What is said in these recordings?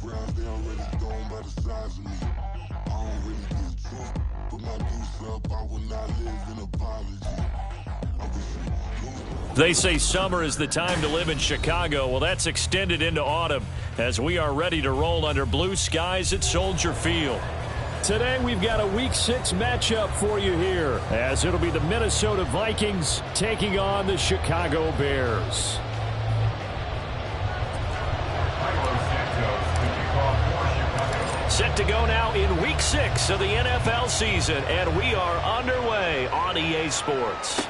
friends, they already thrown by the size of me. I don't really get drunk, but my goose up, I will not live in apology. They say summer is the time to live in Chicago. Well, that's extended into autumn as we are ready to roll under blue skies at Soldier Field. Today we've got a Week 6 matchup for you here, as it'll be the Minnesota Vikings taking on the Chicago Bears. Set to go now in Week 6 of the NFL season, and we are underway on EA Sports.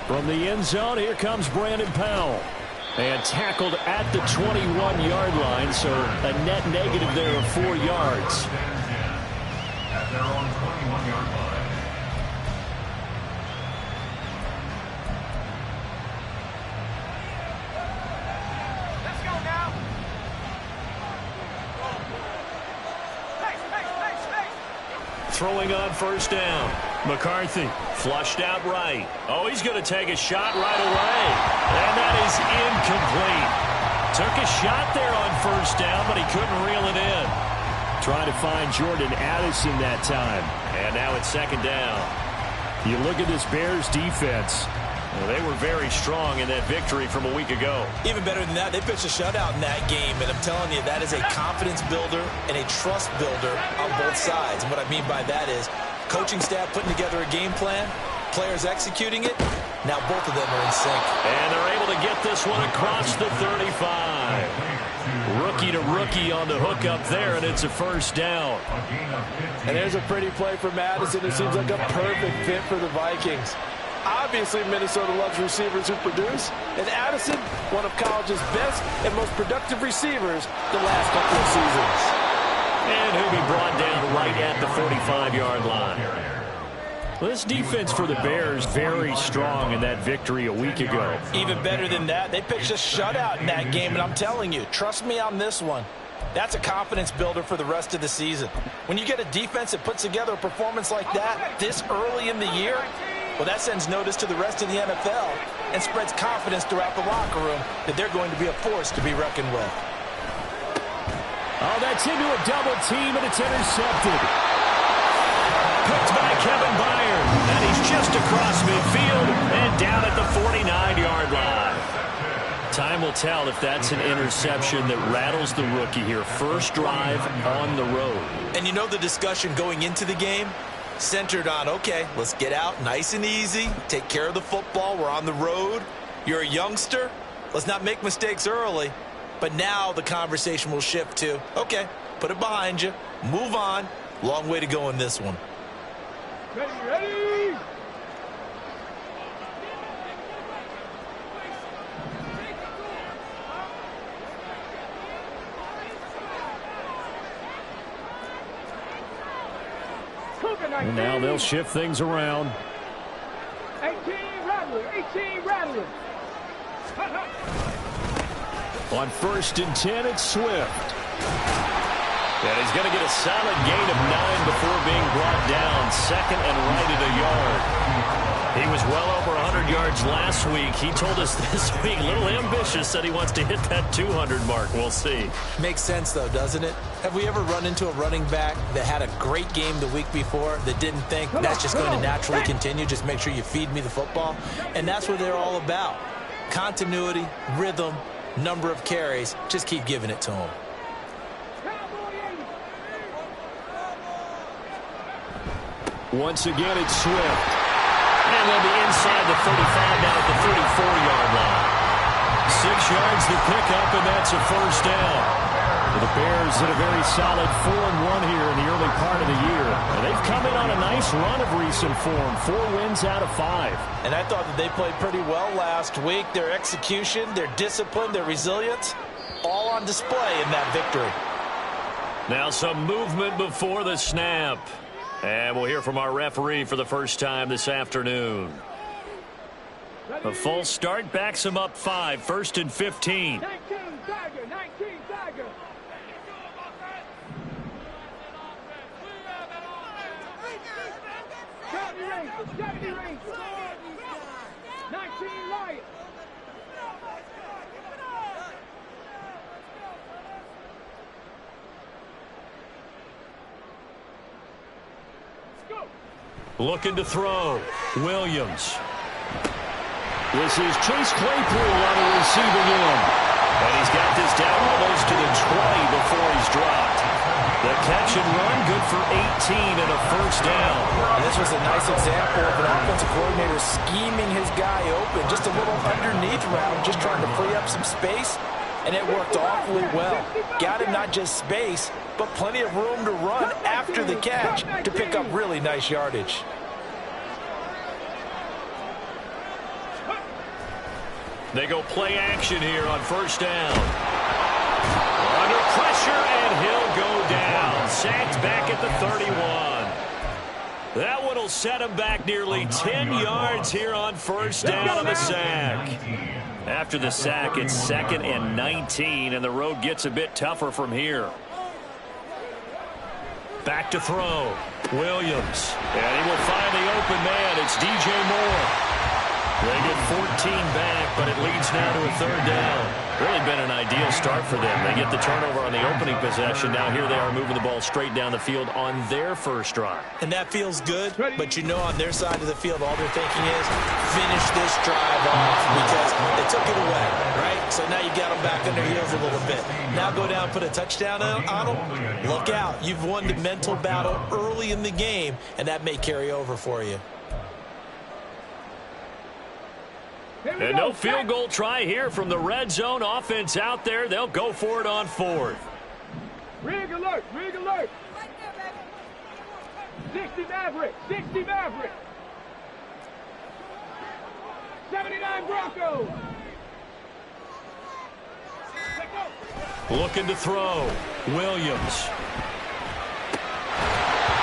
From the end zone, here comes Brandon Powell. And tackled at the 21-yard line, so a net negative there of 4 yards. At their own 21-yard line. Let's go now. Throwing on first down. McCarthy flushed out right. Oh, he's going to take a shot right away. And that is incomplete. Took a shot there on first down, but he couldn't reel it in. Trying to find Jordan Addison that time. And now it's second down. You look at this Bears defense. Well, they were very strong in that victory from a week ago. Even better than that, they pitched a shutout in that game, and I'm telling you, that is a confidence builder and a trust builder on both sides. And what I mean by that is coaching staff putting together a game plan, players executing it. Now both of them are in sync. And they're able to get this one across the 35. Rookie to rookie on the hook up there, and it's a first down. And there's a pretty play for Madison. It seems like a perfect fit for the Vikings. Obviously, Minnesota loves receivers who produce, and Addison, one of college's best and most productive receivers the last couple of seasons. And he'll be brought down right at the 45-yard line. Well, this defense for the Bears very strong in that victory a week ago. Even better than that, they pitched a shutout in that game, and I'm telling you, trust me on this one. That's a confidence builder for the rest of the season. When you get a defense that puts together a performance like that this early in the year, well, that sends notice to the rest of the NFL and spreads confidence throughout the locker room that they're going to be a force to be reckoned with. Oh, that's into a double team, and it's intercepted. Picked by Kevin Byard, and he's just across midfield and down at the 49-yard line. Time will tell if that's an interception that rattles the rookie here. First drive on the road. And you know the discussion going into the game? Centered on, okay, let's get out nice and easy, take care of the football, we're on the road, you're a youngster, let's not make mistakes early. But now the conversation will shift to, okay, put it behind you, move on, long way to go in this one. Ready. And now they'll shift things around. 18 Rattler. On first and 10, it's Swift. And he's going to get a solid gain of 9 before being brought down. Second and right at a yard. He was well over 100 yards last week. He told us this week, a little ambitious, said he wants to hit that 200 mark. We'll see. Makes sense, though, doesn't it? Have we ever run into a running back that had a great game the week before that didn't think that's just going to naturally continue? Just make sure you feed me the football. And that's what they're all about. Continuity, rhythm, number of carries. Just keep giving it to him. Once again, it's Swift. And they'll be inside the 35 now at the 34-yard line. 6 yards to pick up, and that's a first down. The Bears did a very solid 4-1 here in the early part of the year. And they've come in on a nice run of recent form, 4 wins out of 5. And I thought that they played pretty well last week. Their execution, their discipline, their resilience, all on display in that victory. Now some movement before the snap. And we'll hear from our referee for the first time this afternoon. A false start backs him up 5, first and 15. 19 Tiger. Johnny Ranger. 19 Lion. Looking to throw. Williams. This is Chase Claypool on the receiving end. And he's got this down almost to the 20 before he's dropped. The catch and run, good for 18 and a first down. And this was a nice example of an offensive coordinator scheming his guy open. Just a little underneath route, just trying to free up some space. And it worked awfully well. Got him not just space, but plenty of room to run after the catch to pick up really nice yardage. They go play action here on first down. Under pressure, and he'll go down. Sacked back at the 31. That one will set him back nearly 10 yards here on first down on the sack. After the sack, it's 2nd and 19, and the road gets a bit tougher from here. Back to throw. Williams. And he will find the open man. It's DJ Moore. They get 14 back, but it leads now to a third down. Really been an ideal start for them. They get the turnover on the opening possession. Now here they are moving the ball straight down the field on their first drive. And that feels good, but you know on their side of the field, all they're thinking is finish this drive off because they took it away, right? So now you got them back on their heels a little bit. Now go down, put a touchdown on them. Look out. You've won the mental battle early in the game, and that may carry over for you. And no field goal try here from the red zone. Offense out there. They'll go for it on 4th. Rig alert, rig alert. 60 Maverick, 60 Maverick. 79 Broncos. Looking to throw. Williams.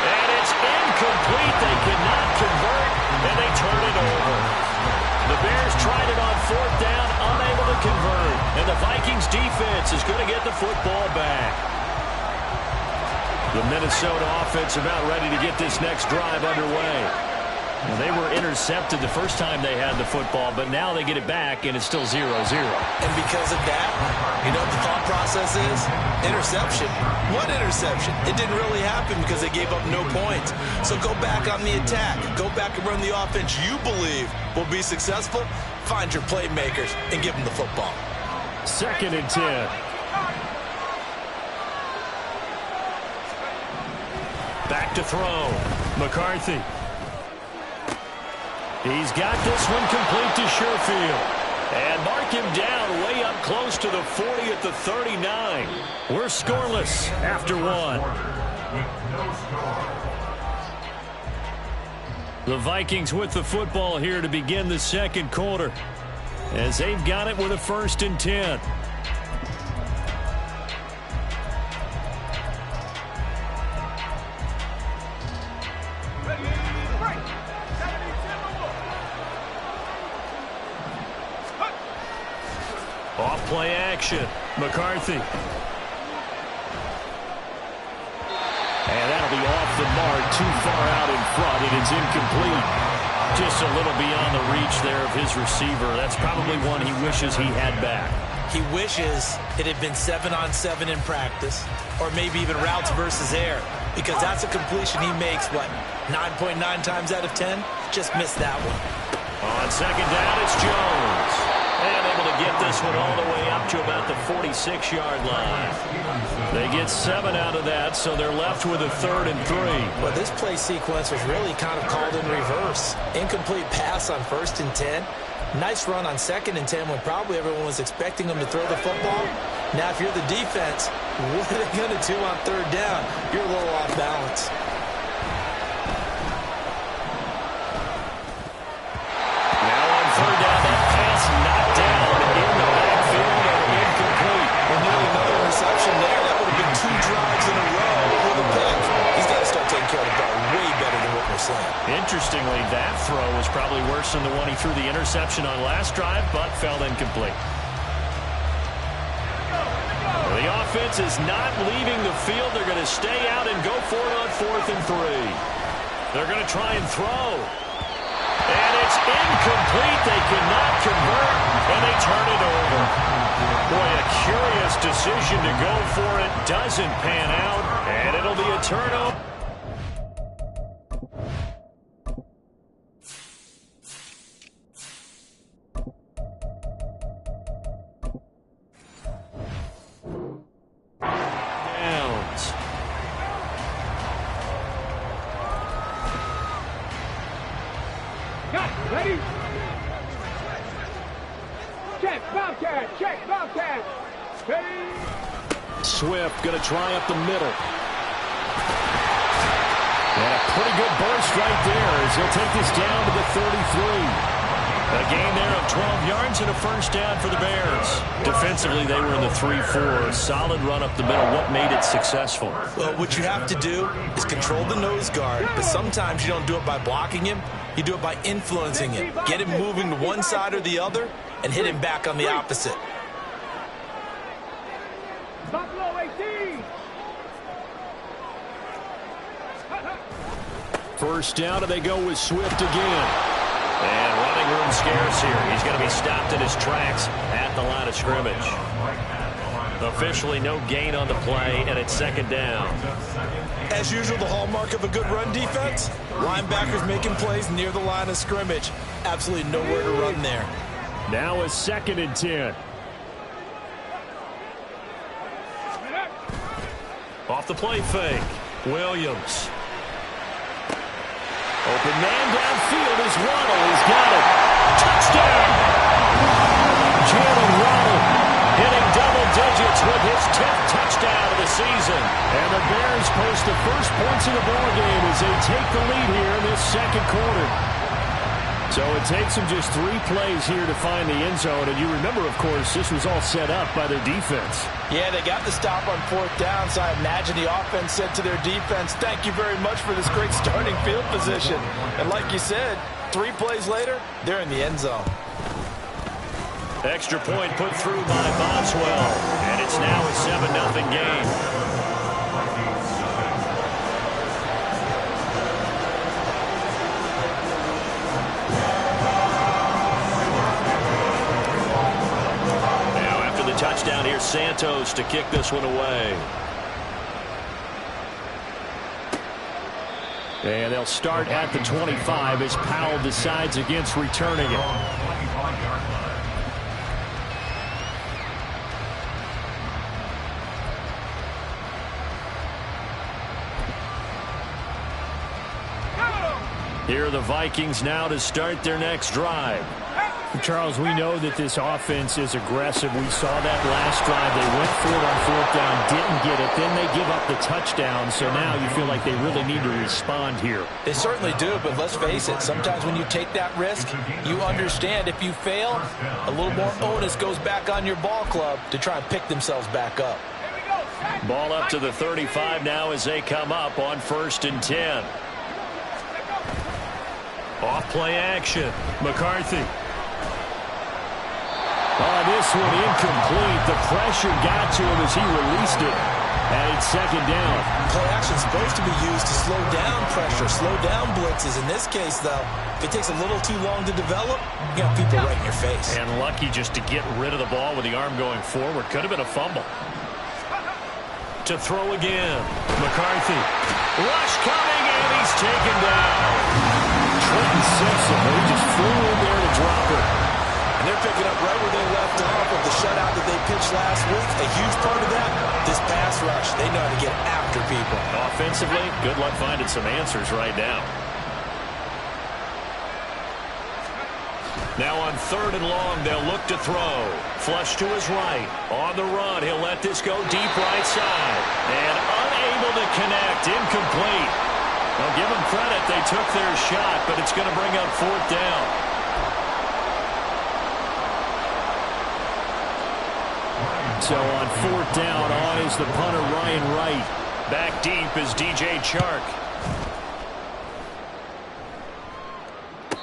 And it's incomplete. They cannot convert, and they turn it over. The Bears tried it on 4th down, unable to convert. And the Vikings defense is going to get the football back. The Minnesota offense about ready to get this next drive underway. Well, they were intercepted the first time they had the football, but now they get it back, and it's still 0-0. And because of that, you know what the thought process is? Interception. What interception? It didn't really happen because they gave up no points. So go back on the attack. Go back and run the offense you believe will be successful. Find your playmakers and give them the football. 2nd and 10. Back to throw. McCarthy. He's got this one complete to Sherfield. And mark him down way up close to the 40 at the 39. We're scoreless after 1. The Vikings with the football here to begin the second quarter, as they've got it with a 1st and 10. Off play action. McCarthy. And that'll be off the mark, too far out in front, and it's incomplete. Just a little beyond the reach there of his receiver. That's probably one he wishes he had back. He wishes it had been 7-on-7 in practice, or maybe even routes versus air, because that's a completion he makes, what, 9.9 times out of 10? Just missed that one. On 2nd down, it's Jones. And able to get this one all the way up to about the 46-yard line. They get 7 out of that, so they're left with a 3rd and 3. Well, this play sequence was really kind of called in reverse. Incomplete pass on 1st and 10. Nice run on 2nd and 10 when probably everyone was expecting them to throw the football. Now, if you're the defense, what are they going to do on 3rd down? You're a little off balance. Now on 3rd down, that pass knocked down in the backfield and incomplete. And nearly another interception there. That would have been 2 drives in a row with a pick. He's got to start taking care of the ball way better than what we're seeing. Interestingly, that throw was probably worse than the one he threw the interception on last drive, but fell incomplete. The offense is not leaving the field. They're going to stay out and go for it on 4th and 3. They're going to try and throw. And it's incomplete. They cannot convert, and they turn it over. Boy, a curious decision to go for it. Doesn't pan out, and it'll be a turnover. Swift going to try up the middle. And a pretty good burst right there as he'll take this down to the 33. A gain there of 12 yards and a first down for the Bears. Defensively, they were in the 3-4. Solid run up the middle. What made it successful? Well, what you have to do is control the nose guard, but sometimes you don't do it by blocking him. You do it by influencing him. Get him moving to one side or the other and hit him back on the opposite. Buffalo 18. First down, and they go with Swift again. And running room scarce here. He's going to be stopped in his tracks at the line of scrimmage. Officially no gain on the play, and it's second down. As usual, the hallmark of a good run defense, linebackers making plays near the line of scrimmage. Absolutely nowhere to run there. Now a 2nd and 10. Off the play fake. Williams. Open man downfield is Waddle. He's got it. Touchdown! Jalen Waddle hitting double digits with his 10th touchdown of the season. And the Bears post the first points of the ballgame as they take the lead here in this second quarter. So it takes them just 3 plays here to find the end zone. And you remember, of course, this was all set up by their defense. Yeah, they got the stop on 4th down, so I imagine the offense said to their defense, thank you very much for this great starting field position. And like you said, 3 plays later, they're in the end zone. Extra point put through by Boswell. And it's now a 7-0 game. Touchdown here, Santos to kick this one away. And they'll start at the 25 as Powell decides against returning it. Here are the Vikings now to start their next drive. Charles, we know that this offense is aggressive. We saw that last drive. They went for it on 4th down, didn't get it. Then they give up the touchdown. So now you feel like they really need to respond here. They certainly do, but let's face it. Sometimes when you take that risk, you understand if you fail, a little more onus goes back on your ball club to try and pick themselves back up. Ball up to the 35 now as they come up on 1st and 10. Off play action. McCarthy. Oh, this one incomplete. The pressure got to him as he released it. And it's 2nd down. Play action is supposed to be used to slow down pressure, slow down blitzes. In this case, though, if it takes a little too long to develop, you got people right in your face. And lucky just to get rid of the ball with the arm going forward. Could have been a fumble. To throw again. McCarthy. Rush coming, and he's taken down. Trenton Simpson, he just flew in there to drop it. And they're picking up right where they left off of the shutout that they pitched last week. A huge part of that, this pass rush. They know how to get after people. Offensively, good luck finding some answers right now. Now on 3rd and long, they'll look to throw. Flush to his right. On the run, he'll let this go deep right side. And unable to connect. Incomplete. Well, give them credit. They took their shot, but it's going to bring up 4th down. So on 4th down, on is the punter Ryan Wright. Back deep is DJ Chark.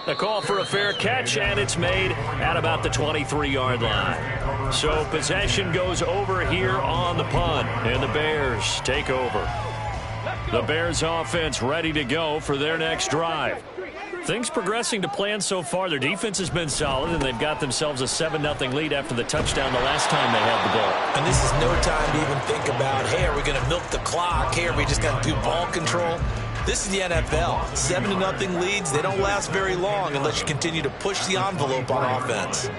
A call for a fair catch, and it's made at about the 23-yard line. So possession goes over here on the punt, and the Bears take over. The Bears offense ready to go for their next drive. Things progressing to plan so far. Their defense has been solid, and they've got themselves a 7-0 lead after the touchdown the last time they had the ball. And this is no time to even think about, hey, are we going to milk the clock? Hey, are we just going to do ball control? This is the NFL. 7-0 leads, they don't last very long unless you continue to push the envelope on offense.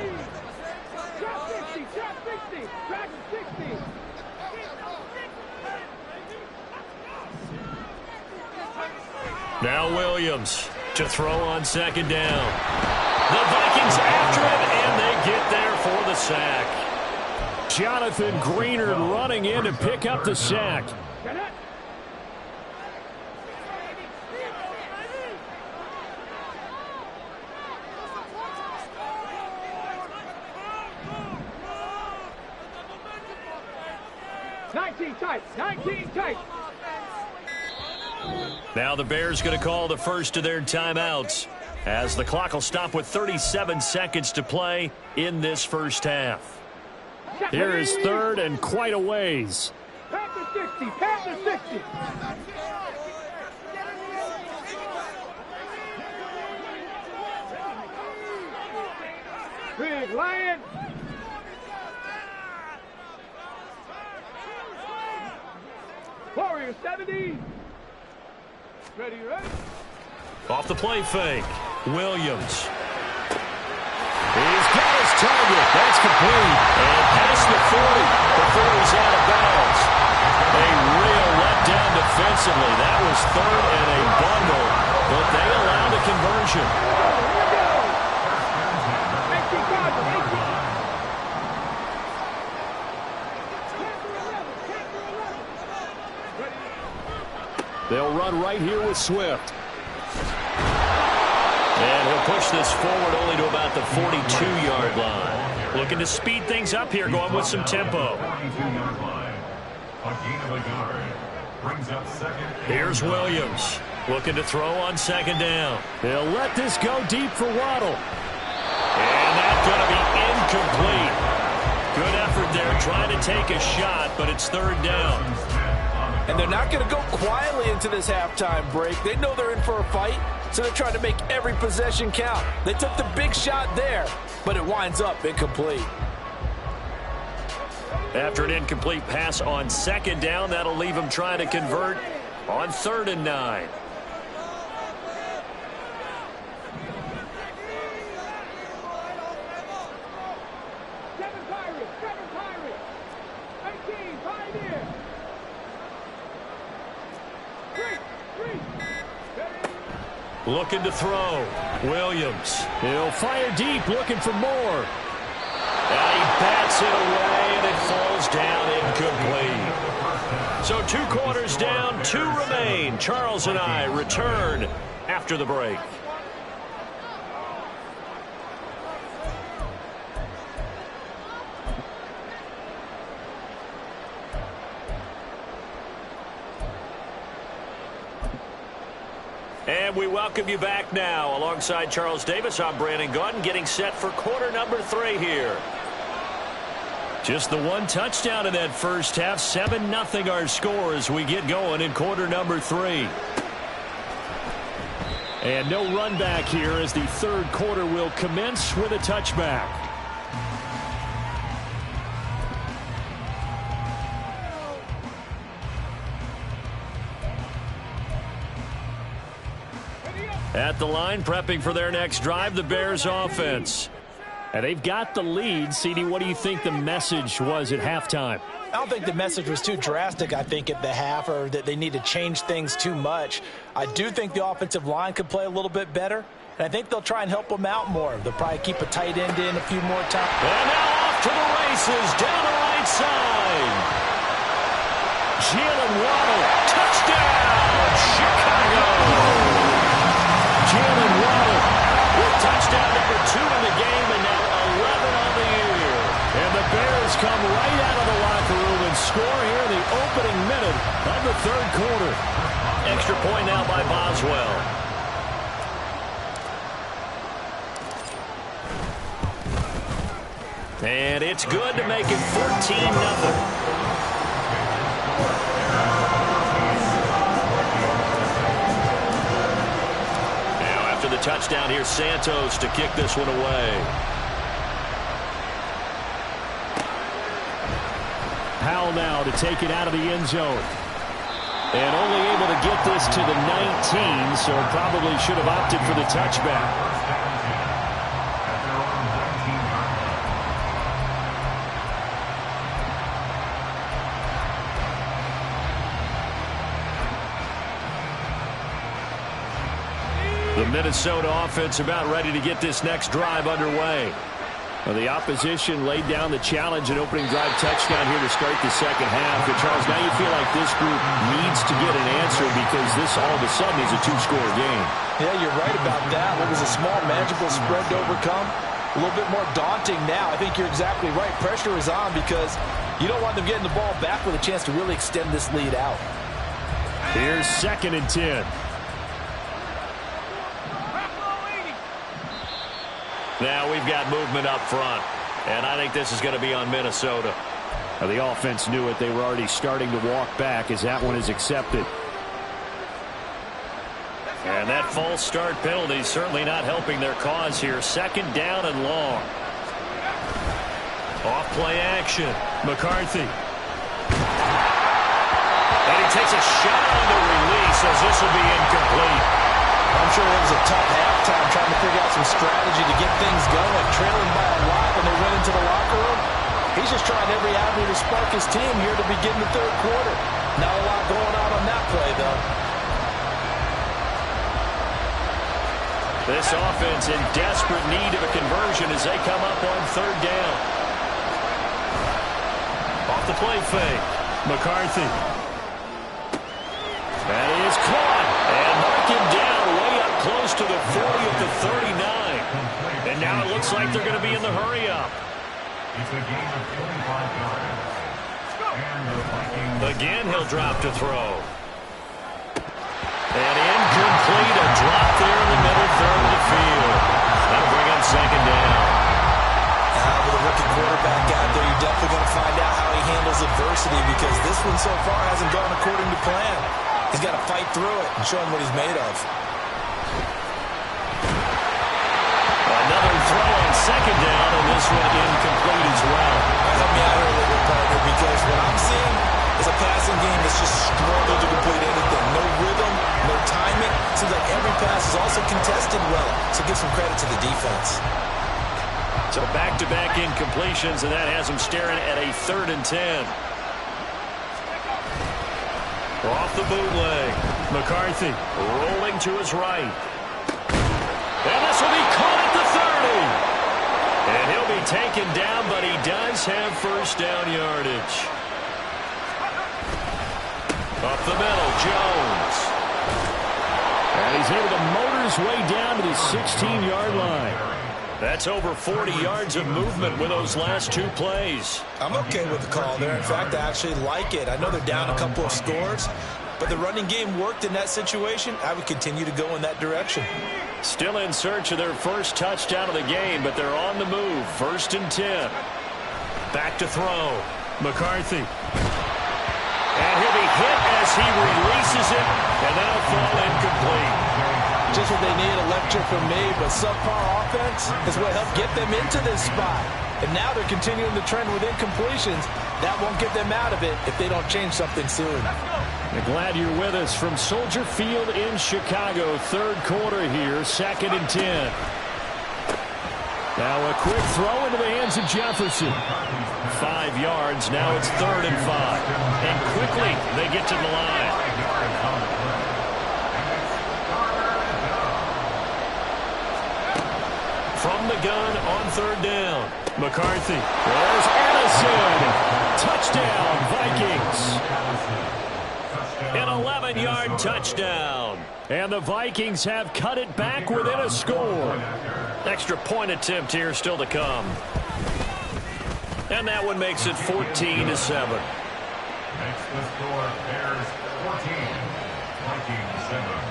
Now Williams to throw on 2nd down. The Vikings after it, and they get there for the sack. Jonathan Greenard running in to pick up the sack. Now the Bears going to call the first of their timeouts as the clock will stop with 37 seconds to play in this first half. Here is third and quite a ways. Pass the 60, pass the 60. Big Lion. Warrior 70. Ready, ready. Off the play fake. Williams. He's got his target. That's complete. And past the 40 before he's out of bounds. A real letdown defensively. That was third and a bundle, but they allow the conversion. They'll run right here with Swift. And he'll push this forward only to about the 42-yard line. Looking to speed things up here, going with some tempo. 42-yard line. A gain of a yard. Brings up second. Here's Williams. Looking to throw on second down. They'll let this go deep for Waddle. And that's going to be incomplete. Good effort there, trying to take a shot, but it's third down. And they're not going to go quietly into this halftime break. They know they're in for a fight, so they're trying to make every possession count. They took the big shot there, but it winds up incomplete. After an incomplete pass on second down, that'll leave them trying to convert on 3rd and 9. Looking to throw. Williams. He'll fire deep, looking for more. And he bats it away, and it falls down incomplete. So 2 quarters down, 2 remain. Charles and I return after the break. And we welcome you back now. Alongside Charles Davis, I'm Brandon Gaudin, getting set for quarter number 3 here. Just the 1 touchdown in that first half. 7-0 our score as we get going in quarter number 3. And no run back here as the 3rd quarter will commence with a touchback. At the line, prepping for their next drive, the Bears offense. And they've got the lead. CD, what do you think the message was at halftime? I don't think the message was too drastic, I think, at the half, or that they need to change things too much. I do think the offensive line could play a little bit better, and I think they'll try and help them out more. They'll probably keep a tight end in a few more times. And now off to the races, down the right side. Jalen Waddle, touchdown, Chicago. Jalen Waddle with touchdown number 2 in the game, and now 11 on the year. And the Bears come right out of the locker room and score here in the opening minute of the 3rd quarter. Extra point now by Boswell. And it's good to make it 14-0. The touchdown here, Santos to kick this one away. Powell now to take it out of the end zone. And only able to get this to the 19, so probably should have opted for the touchback. The Minnesota offense about ready to get this next drive underway. Well, the opposition laid down the challenge and opening drive touchdown here to start the second half. But Charles, now you feel like this group needs to get an answer because this all of a sudden is a two-score game. Yeah, you're right about that. What was a small, manageable spread to overcome, a little bit more daunting now. I think you're exactly right. Pressure is on because you don't want them getting the ball back with a chance to really extend this lead out. Here's 2nd and 10. Now we've got movement up front, and I think this is going to be on Minnesota. Well, the offense knew it. They were already starting to walk back as that one is accepted. And that false start penalty certainly not helping their cause here. 2nd down and long. Off play action. McCarthy. And he takes a shot on the release as this will be incomplete. I'm sure it was a tough halftime trying to figure out some strategy to get things going. Trailing by a lot when they went into the locker room. He's just trying every avenue to spark his team here to begin the third quarter. Not a lot going on that play, though. This offense in desperate need of a conversion as they come up on 3rd down. Off the play fake. McCarthy. That is caught. And mark him down way up close to the 40 of the 39. And now it looks like they're going to be in the hurry-up. It's a gain of 45 yards. And the Vikings. Again, he'll drop to throw. And incomplete, a drop there in the middle third of the field. That'll bring up 2nd down. With a rookie quarterback out there, you're definitely going to find out how he handles adversity because this one so far hasn't gone according to plan. He's got to fight through it and show him what he's made of. Another throw on 2nd down, and this one incomplete as well. Help me out here a little bit, partner, because what I'm seeing is a passing game that's just struggled to complete anything. No rhythm, no timing. Seems like every pass is also contested well, so give some credit to the defense. So back-to-back incompletions, and that has him staring at a 3rd and 10. Off the bootleg. McCarthy rolling to his right. And this will be caught at the 30. And he'll be taken down, but he does have 1st down yardage. Up the middle, Jones. And he's able to motor his way down to the 16-yard line. That's over 40 yards of movement with those last 2 plays. I'm okay with the call there. In fact, I actually like it. I know they're down a couple of scores, but the running game worked in that situation. I would continue to go in that direction. Still in search of their first touchdown of the game, but they're on the move. 1st and 10. Back to throw. McCarthy. And he'll be hit as he releases it, and that'll fall incomplete. Just what they need, a lecture from me, but subpar offense is what helped get them into this spot. And now they're continuing the trend with incompletions. That won't get them out of it if they don't change something soon. I'm glad you're with us from Soldier Field in Chicago. 3rd quarter here, 2nd and 10. Now a quick throw into the hands of Jefferson. 5 yards, now it's 3rd and 5. And quickly they get to the line. From the gun on 3rd down. McCarthy. There's Addison. Touchdown, Vikings. An 11-yard touchdown. And the Vikings have cut it back within a score. Extra point attempt here still to come. And that one makes it 14-7. Makes the score Bears 14, Vikings 7.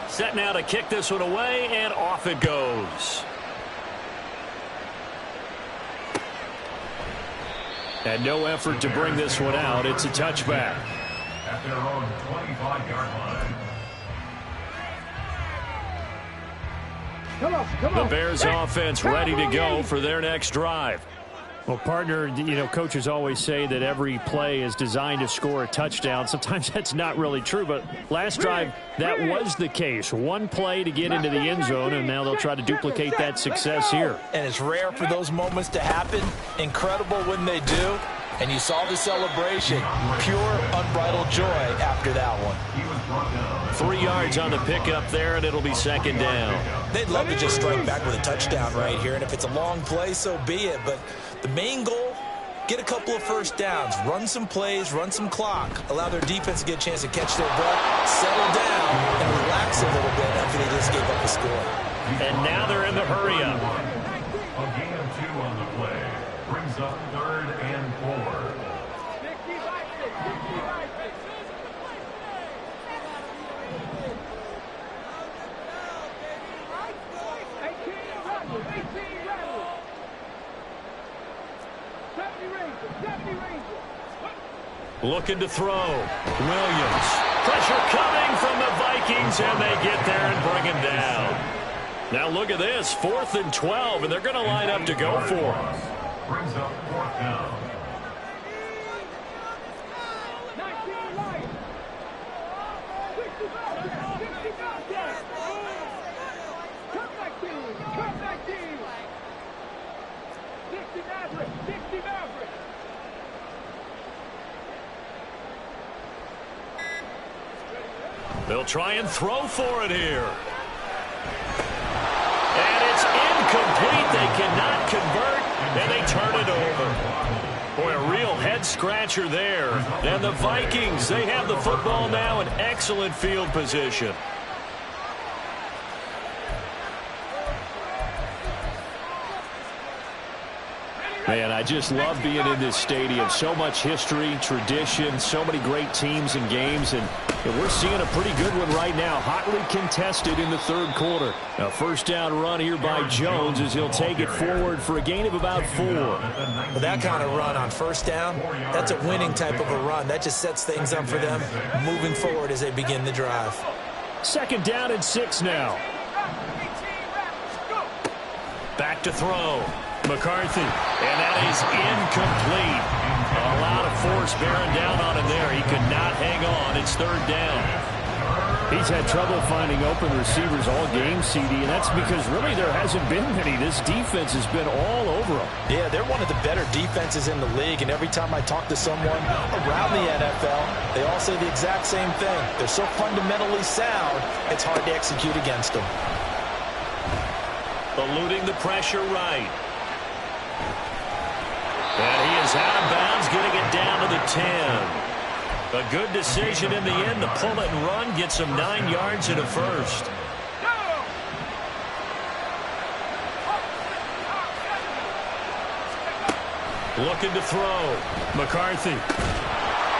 Set now to kick this one away, and off it goes. And no effort to bring this one out. It's a touchback. At their own 25-yard line. Come on. The Bears offense ready to go for their next drive. Well, partner, you know, coaches always say that every play is designed to score a touchdown. Sometimes that's not really true, but last drive, that was the case. One play to get into the end zone, and now they'll try to duplicate that success here. And it's rare for those moments to happen. Incredible when they do. And you saw the celebration. Pure, unbridled joy after that one. 3 yards on the pickup there, and it'll be second down. They'd love to just strike back with a touchdown right here, and if it's a long play, so be it. But the main goal, get a couple of first downs, run some plays, run some clock, allow their defense to get a chance to catch their breath, settle down, and relax a little bit after they just gave up the score. And now they're in the hurry-up. A gain of 2 on the play. Brings up 3rd and 4. Looking to throw. Williams. Pressure coming from the Vikings, and they get there and bring him down. Now look at this. 4th and 12, and they're going to line up to go for it. Brings up 4th down. They'll try and throw for it here. And it's incomplete. They cannot convert, and they turn it over. Boy, a real head-scratcher there. And the Vikings, they have the football now in excellent field position. Man, I just love being in this stadium. So much history, tradition, so many great teams and games, and we're seeing a pretty good one right now. Hotly contested in the 3rd quarter. A first down run here by Jones as he'll take it forward for a gain of about 4. Well, that kind of run on first down, that's a winning type of a run. That just sets things up for them moving forward as they begin the drive. 2nd down and 6 now. Back to throw. McCarthy, and that is incomplete. A lot of force bearing down on him there. He could not hang on. It's 3rd down. He's had trouble finding open receivers all game, CD, and that's because really there hasn't been many. This defense has been all over him. Yeah, they're one of the better defenses in the league, and every time I talk to someone around the NFL, they all say the exact same thing. They're so fundamentally sound, it's hard to execute against them. Eluding the pressure right. And he is out of bounds, getting it down to the 10. A good decision in the end to pull it and run, gets him 9 yards and a first. Looking to throw. McCarthy.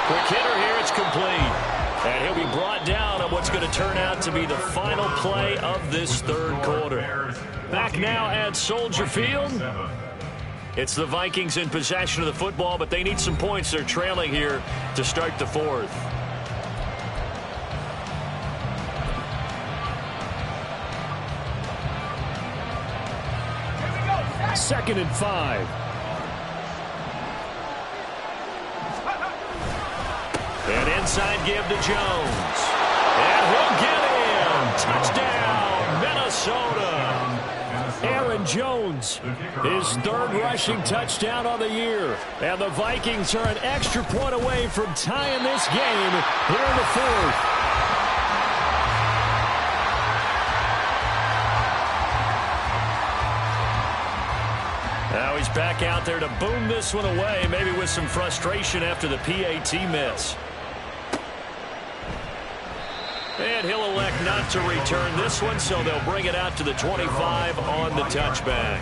Quick hitter here, it's complete. And he'll be brought down on what's going to turn out to be the final play of this 3rd quarter. Back now at Soldier Field. It's the Vikings in possession of the football, but they need some points. They're trailing here to start the 4th. Second and 5. And inside give to Jones. And he'll get in. Touchdown, Minnesota. Aaron Jones, his 3rd rushing touchdown on the year. And the Vikings are an extra point away from tying this game here in the 4th. Now he's back out there to boom this one away, maybe with some frustration after the PAT miss. And he'll elect not to return this one, so they'll bring it out to the 25 on the touchback.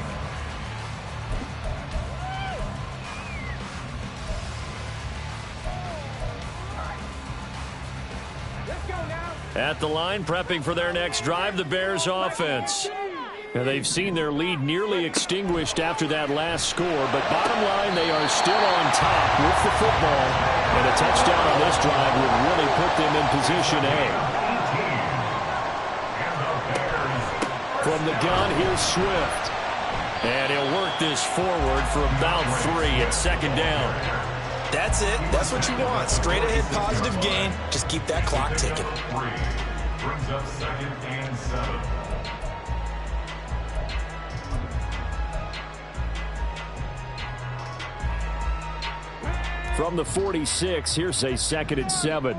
At the line, prepping for their next drive, the Bears offense. Now, they've seen their lead nearly extinguished after that last score, but bottom line, they are still on top with the football, and a touchdown on this drive would really put them in position A. From the gun, here's Swift. And he'll work this forward for about 3 at 2nd down. That's it. That's what you want. Straight ahead positive gain. Just keep that clock ticking. 3 brings up 2nd and 7. From the 46, here's a 2nd and 7.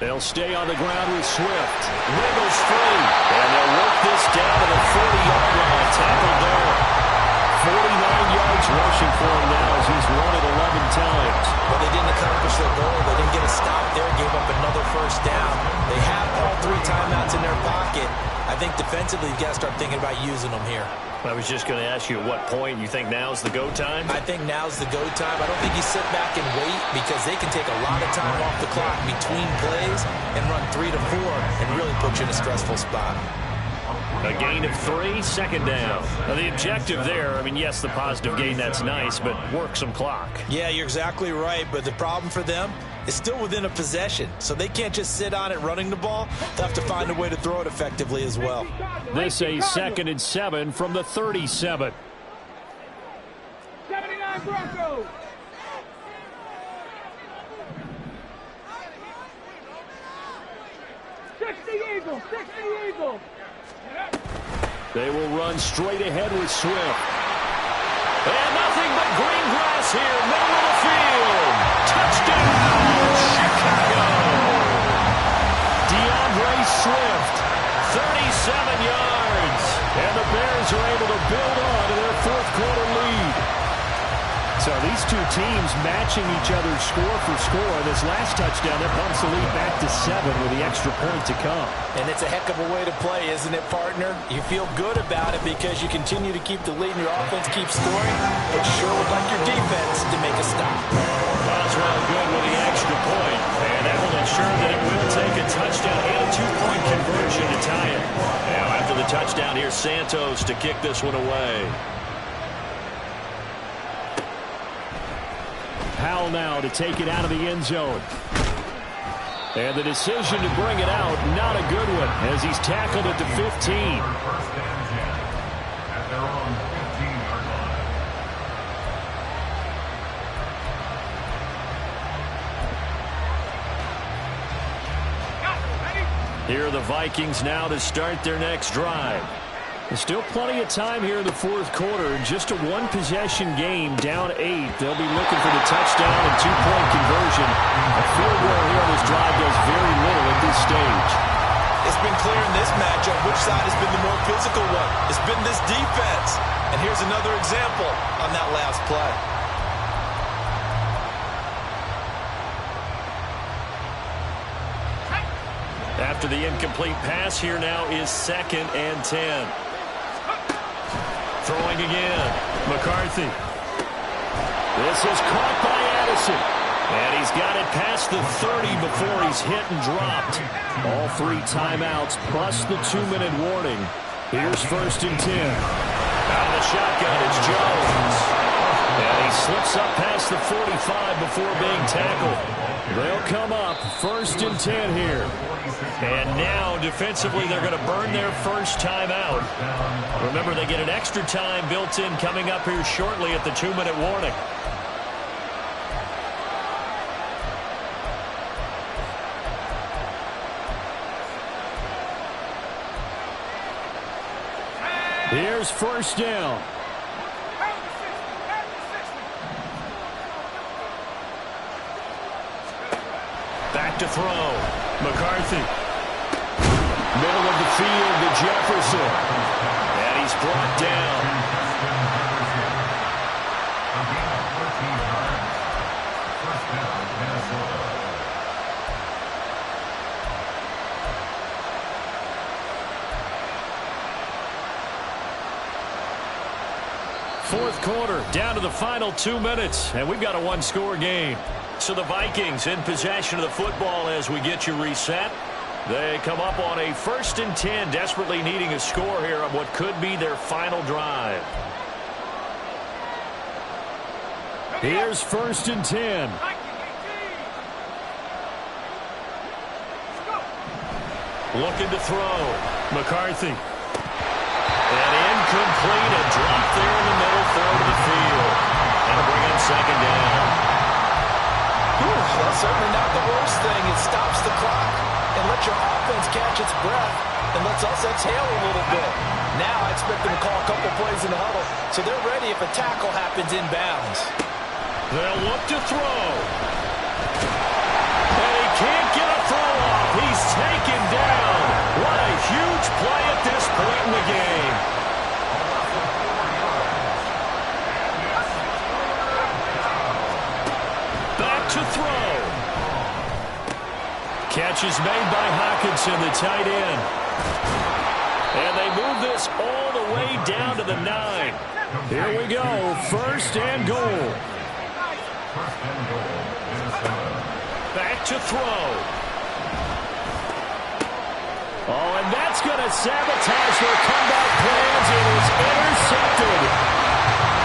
They'll stay on the ground with Swift. Wiggles free. And they'll work this down to the 40-yard line. Tackled there. 49 yards rushing for him now as he's run it 11 times. But they didn't accomplish their goal. They didn't get a stop there. Gave up another first down. They have all 3 timeouts in their pocket. I think defensively you've got to start thinking about using them here. I was just going to ask you at what point you think now's the go time? I think now's the go time. I don't think you sit back and wait because they can take a lot of time off the clock between plays and run 3 to 4 and really put you in a stressful spot. A gain of 3, 2nd down. Now the objective there, I mean, yes, the positive gain, that's nice, but work some clock. Yeah, you're exactly right, but the problem for them is still within a possession, so they can't just sit on it running the ball. They'll have to find a way to throw it effectively as well. This a 2nd and 7 from the 37. 79 Broncos. Eagles, 60 Eagles. They will run straight ahead with Swift. And nothing but green grass here, middle of the field. Touchdown, Chicago. DeAndre Swift, 37 yards. And the Bears are able to build on to their 4th quarter lead. So these two teams matching each other's score for score. This last touchdown, that bumps the lead back to 7 with the extra point to come. And it's a heck of a way to play, isn't it, partner? You feel good about it because you continue to keep the lead and your offense keeps scoring, but you sure would like your defense to make a stop. Boswell good with the extra point, and that will ensure that it will take a touchdown and a 2-point conversion to tie it. Now after the touchdown, here's Santos to kick this one away. Powell now to take it out of the end zone. And the decision to bring it out, not a good one, as he's tackled at the 15. First and 10 at their own 15-yard line. Here are the Vikings now to start their next drive. There's still plenty of time here in the 4th quarter. Just a 1-possession game, down 8. They'll be looking for the touchdown and 2-point conversion. A field goal here on this drive does very little at this stage. It's been clear in this matchup which side has been the more physical one. It's been this defense. And here's another example on that last play. After the incomplete pass, here now is 2nd and 10. Throwing again. McCarthy. This is caught by Addison. And he's got it past the 30 before he's hit and dropped. All 3 timeouts plus the 2-minute warning. Here's 1st and 10. Out of the shotgun, it's Jones. And he slips up past the 45 before being tackled. They'll come up 1st and 10 here. And now, defensively, they're going to burn their first timeout. Remember, they get an extra time built in coming up here shortly at the 2-minute warning. Here's 1st down. Back to throw. McCarthy. Middle of the field to Jefferson. And he's brought down. First down, Minnesota. Fourth quarter, down to the final 2 minutes, and we've got a 1-score game. So the Vikings in possession of the football as we get you reset. They come up on a 1st and 10, desperately needing a score here on what could be their final drive. Here's 1st and 10. Looking to throw. McCarthy. And incomplete, a drop there in the middle, throw to the field. And bring in 2nd down. That's certainly not the worst thing. It stops the clock and lets your offense defense catch its breath and lets us exhale a little bit. Now I expect them to call a couple plays in the huddle so they're ready if a tackle happens inbounds. They'll look to throw. And he can't get a throw off. He's taken down. What a huge play at this point in the game. Back to throw. Catch is made by Hockenson, the tight end. And they move this all the way down to the 9. Here we go, first and goal. Back to throw. Oh, and that's going to sabotage their comeback plans. It is intercepted.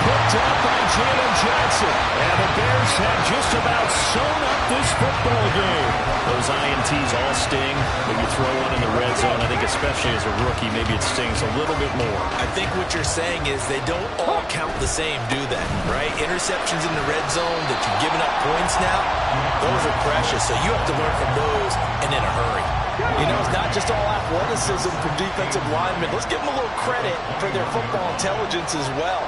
Picked up by Jalen Johnson. And the Bears have just about sewn up this football game. Those INTs all sting. When you throw one in the red zone, I think especially as a rookie, maybe it stings a little bit more. I think what you're saying is they don't all count the same, do they? Right? Interceptions in the red zone that you've given up points now, those are precious. So you have to learn from those and in a hurry. You know, it's not just all athleticism from defensive linemen. Let's give them a little credit for their football intelligence as well.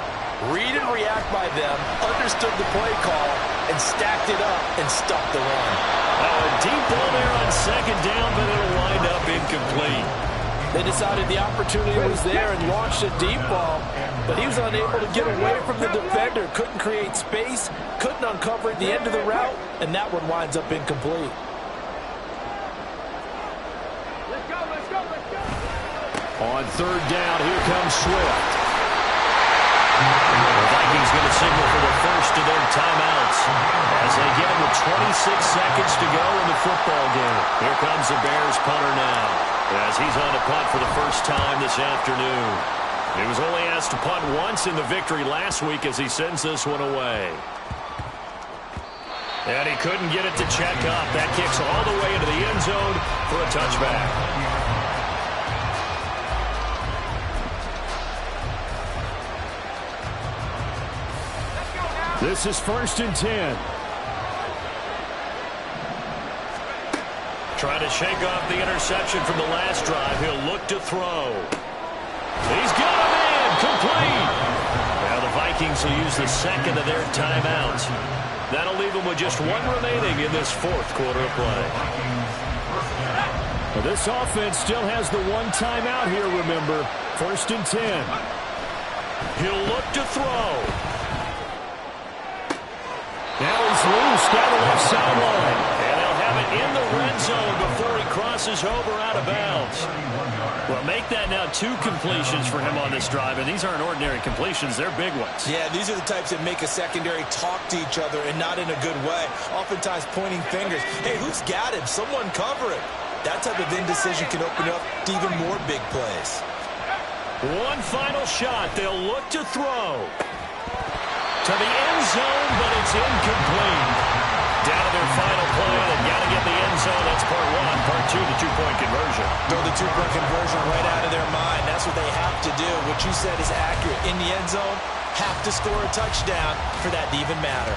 Read and react by them, understood the play call, and stacked it up and stuffed the run. A deep ball there on second down, but it'll wind up incomplete. They decided the opportunity was there and launched a deep ball, but he was unable to get away from the defender, couldn't create space, couldn't uncover at the end of the route, and that one winds up incomplete. On third down, here comes Swift. The Vikings going to signal for the first of their timeouts as they get it with 26 seconds to go in the football game. Here comes the Bears punter now as he's on a punt for the first time this afternoon. He was only asked to punt once in the victory last week as he sends this one away. And he couldn't get it to check up. That kicks all the way into the end zone for a touchback. This is 1st and 10. Trying to shake off the interception from the last drive. He'll look to throw. He's got him in. Complete. Now the Vikings will use the second of their timeouts. That'll leave them with just one remaining in this fourth quarter of play. Well, this offense still has the one timeout here, remember. 1st and 10. He'll look to throw. Now he's loose down the left sideline. And they'll have it in the red zone before he crosses over out of bounds. Well, make that now 2 completions for him on this drive, and these aren't ordinary completions. They're big ones. Yeah, these are the types that make a secondary talk to each other and not in a good way. Oftentimes pointing fingers. Hey, who's got him? Someone cover it. That type of indecision can open up to even more big plays. One final shot. They'll look to throw. To the end zone, but it's incomplete. Down to their final play, they've got to get the end zone. That's part 1. Part 2, the 2-point conversion. Throw the 2-point conversion right out of their mind. That's what they have to do. What you said is accurate. In the end zone, have to score a touchdown for that to even matter.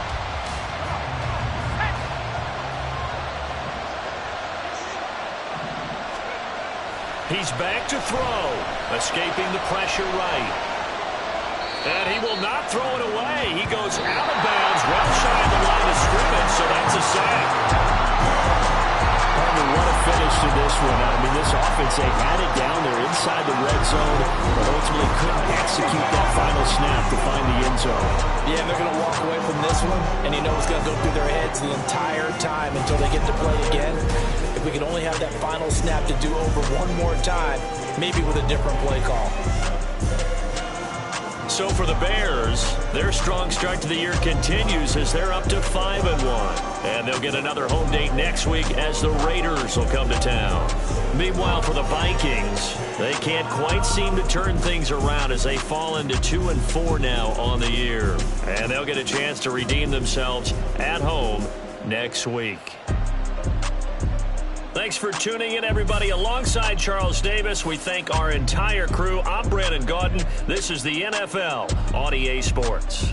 He's back to throw. Escaping the pressure right. And he will not throw it away. He goes out of bounds, well shy of the line of scrimmage, so that's a sack. What a finish to this one. I mean, this offense, they had it down there inside the red zone, but ultimately couldn't execute that final snap to find the end zone. Yeah, they're going to walk away from this one, and you know it's going to go through their heads the entire time until they get to play again. If we could only have that final snap to do over one more time, maybe with a different play call. So for the Bears, their strong start to the year continues as they're up to 5-1. And they'll get another home date next week as the Raiders will come to town. Meanwhile, for the Vikings, they can't quite seem to turn things around as they fall into 2-4 now on the year. And they'll get a chance to redeem themselves at home next week. Thanks for tuning in, everybody. Alongside Charles Davis, we thank our entire crew. I'm Brandon Gaudin. This is the NFL on EA Sports.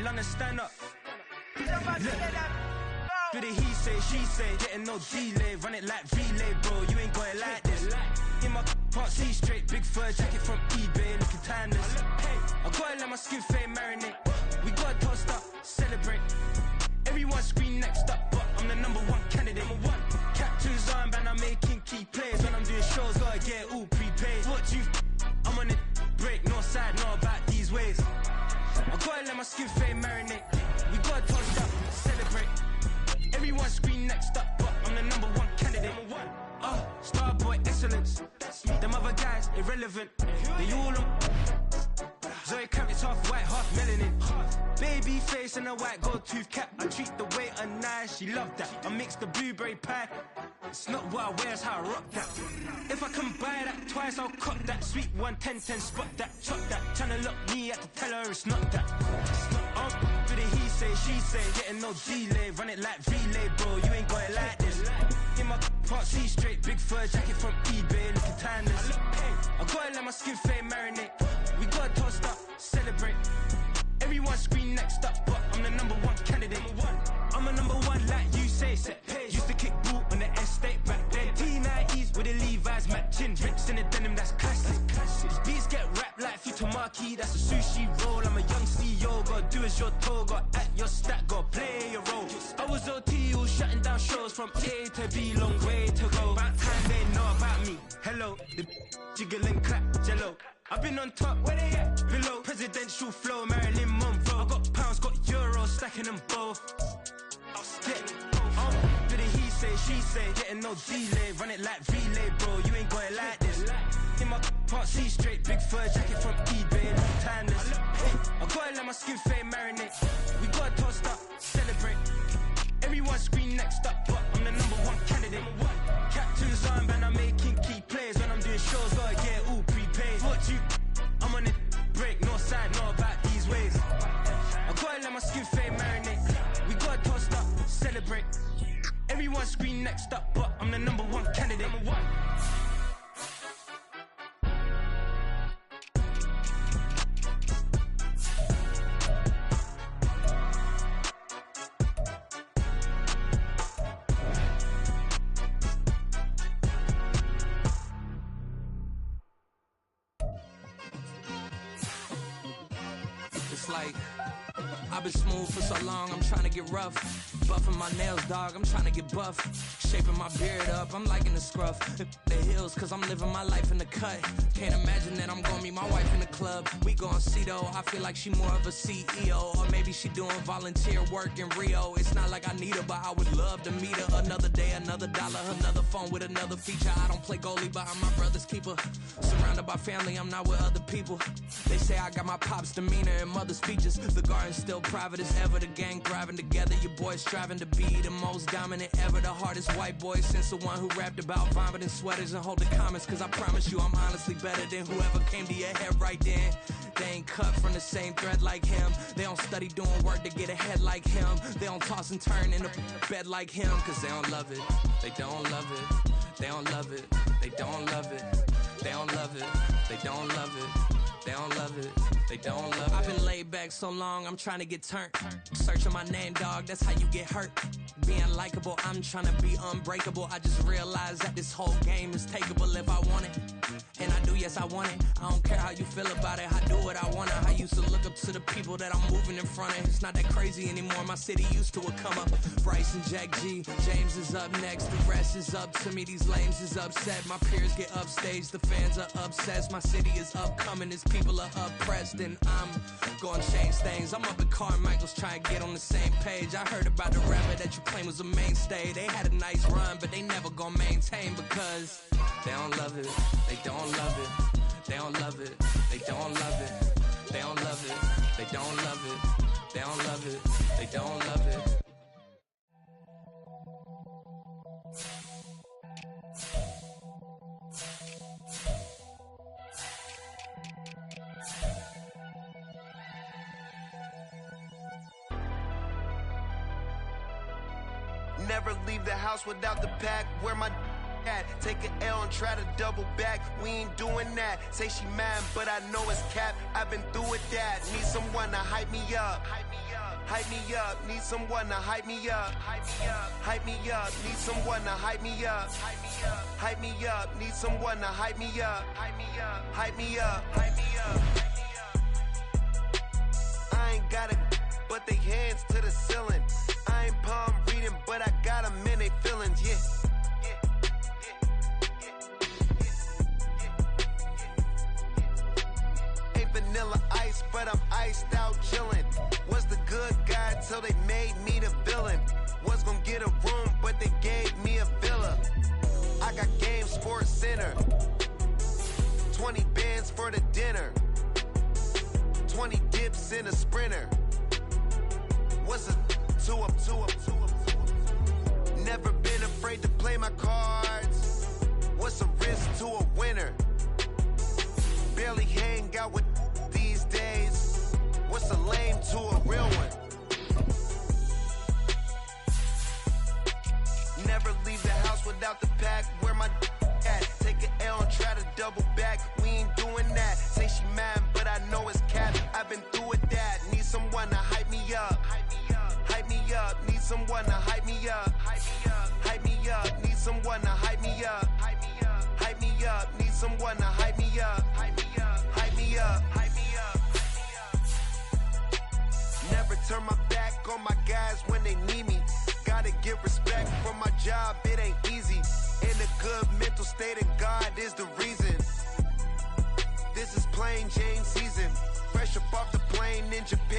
London, stand up. Do the he say, she say, getting no delay. Run it like relay, bro, you ain't got it like this. In my can't see straight, big fur jacket from eBay, looking timeless. I gotta let my skin fade marinate. We gotta toast up, celebrate. Everyone scream next up, but I'm the #1 candidate. Captain's armband, I'm making key plays. When I'm doing shows, gotta get it all prepaid. What you I'm on it, break, no side, know about these ways. I gotta let my skin fade marinate. We gotta toast up, celebrate. Everyone scream next up, but I'm the #1 candidate. Starboy excellence. Them other guys irrelevant. They all on. Zoe Kravitz half white, half melanin. Baby face and a white gold tooth cap. I treat the waiter nice, she love that. I mix the blueberry pie. It's not what I wear, it's how I rock that. If I can buy that twice, I'll cut that. Sweet 110, spot that, chop that. Tryna look me at the tell her it's not that. Do the he say, she say, getting no delay. Run it like relay, bro, you ain't got it like this. In my can't see straight, big fur jacket from eBay, looking timeless. I gotta let my skin fade marinate. We gotta toast up, celebrate. Everyone scream next up, but I'm the #1 candidate. I'm a #1 like you say, set page. Used to kick ball on the estate back then. T90s with the Levi's matching. Rips in the denim, that's classic. These beats get wrapped like Futamaki, that's a sushi roll. I'm a young CEO, gotta do as you're told. Gotta act your stat, gotta play your role. I was OT, all shutting down shows from A to B, long way to go. About time they know about me. Hello, the jiggle and clap, jello. I've been on top, where they at? Below, presidential flow, Marilyn Monroe. I got pounds, got euros, stacking them both. Do the he say, she say, getting no delay. Run it like relay, bro, you ain't got it like this. In my can't see straight, big fur jacket from eBay, looking timeless. I gotta let my skin fade marinate. We gotta toast up, celebrate. Everyone scream next up, but I'm the #1 candidate. Captain's armband, I'm making key plays. When I'm doing shows, gotta get it all prepaid. What you I'm on it, break, no side, know about these ways. I gotta let my skin fade marinate. We gotta toast up, celebrate. Everyone scream next up, but I'm the #1 candidate. It's like I've been smooth for so long, I'm trying to get rough. Buffing my nails, dog, I'm trying to get buff. Shaping my beard up, I'm liking the scruff. The hills, cause I'm living my life in the cut. Can't imagine that I'm gonna meet my wife in the club. We gon' see though, I feel like she more of a CEO. Or maybe she doing volunteer work in Rio. It's not like I need her, but I would love to meet her. Another day, another dollar, another phone with another feature. I don't play goalie, but I'm my brother's keeper. Surrounded by family, I'm not with other people. They say I got my pop's demeanor and mother's features. The garden's still private as ever, the gang thriving together. Your boys striving to be the most dominant ever. The hardest white boy since the one who rapped about vomiting sweaters and holding comments. Cause I promise you I'm honestly better than whoever came to your head right then. They ain't cut from the same thread like him. They don't study doing work to get ahead like him. They don't toss and turn in the bed like him. Cause they don't love it, they don't love it. They don't love it, they don't love it. They don't love it, they don't love it. They don't love it, they don't love it. I've been laid back so long, I'm trying to get turned. Searching my name, dog, that's how you get hurt. Being likable, I'm trying to be unbreakable. I just realized that this whole game is takeable if I want it. And I do, yes, I want it. I don't care how you feel about it, I do what I want. I used to look up to the people that I'm moving in front of. It's not that crazy anymore, my city used to a come up. Bryce and Jack G, James is up next. The rest is up to me, these lames is upset. My peers get upstaged, the fans are obsessed. My city is upcoming, it's people are oppressed, and I'm gonna change things. I'm up at Carmichael's trying to get on the same page. I heard about the rapper that you claim was a mainstay. They had a nice run, but they never gonna maintain because they don't love it, they don't love it, they don't love it, they don't love it, they don't love it, they don't love it, they don't love it, they don't love it. Never leave the house without the pack. Where my Take an L and try to double back. We ain't doing that. Say she mad, but I know it's cap. I've been through with that. Need someone to hype me up. Hype me up. Need someone to hype me up. Hype me up. Need someone to hype me up. Hype me up. Need someone to hype me up. Hype me up. Hype me up. Hype me up. I ain't got it, but they hands to the ceiling. I ain't palm reading, but I got them in they feelings. Yeah. Vanilla ice, but I'm iced out chillin'. Was the good guy till they made me the villain. Was gonna get a room, but they gave me a villa. I got game Sports Center. 20 bands for the dinner. 20 dips in a sprinter. What's a 2 up, 2 up, 2 up, 2 up? Never been afraid to play my cards. What's a risk to a winner? Barely hang out with these days. What's a lame to a real one? Never leave the house without the pack. Where my at? Take an L and try to double back. We ain't doing that. Say she mad, but I know it's cap. I've been through with that. Need someone to hype me up. Hype me up. Need someone to hype me up. Hype me up. Need someone to hype me up. Hype me up. Need someone to hype me up. Hype me up. Hype me up. Hype me up. Never turn my back on my guys when they need me. Gotta give respect for my job, it ain't easy. In a good mental state and God is the reason. This is plain Jane season. Fresh up off the plane in Japan.